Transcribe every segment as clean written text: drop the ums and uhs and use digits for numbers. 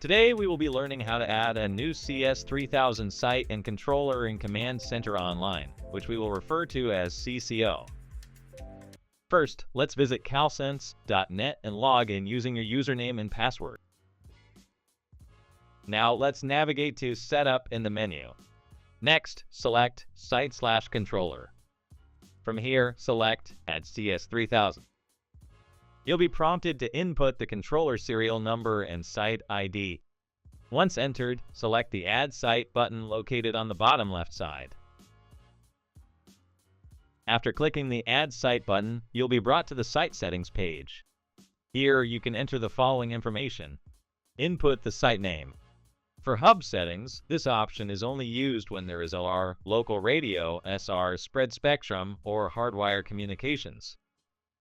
Today we will be learning how to add a new CS3000 site and controller in Command Center Online, which we will refer to as CCO. First, let's visit calsense.net and log in using your username and password. Now let's navigate to Setup in the menu. Next, select Site/Controller. From here, select Add CS3000. You'll be prompted to input the controller serial number and site ID. Once entered, select the Add Site button located on the bottom left side. After clicking the Add Site button, you'll be brought to the Site Settings page. Here, you can enter the following information. Input the site name. For hub settings, this option is only used when there is LR, local radio, SR, spread spectrum, or hardwire communications.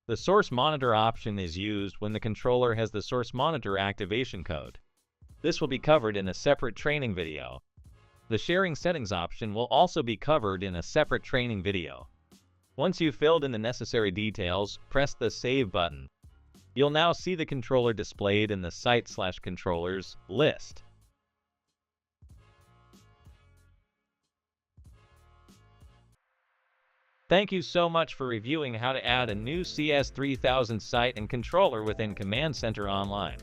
The source monitor option is used when the controller has the source monitor activation code. This will be covered in a separate training video. The sharing settings option will also be covered in a separate training video. Once you've filled in the necessary details, press the Save button. You'll now see the controller displayed in the Site/Controllers list. Thank you so much for reviewing how to add a new CS3000 site and controller within Command Center Online.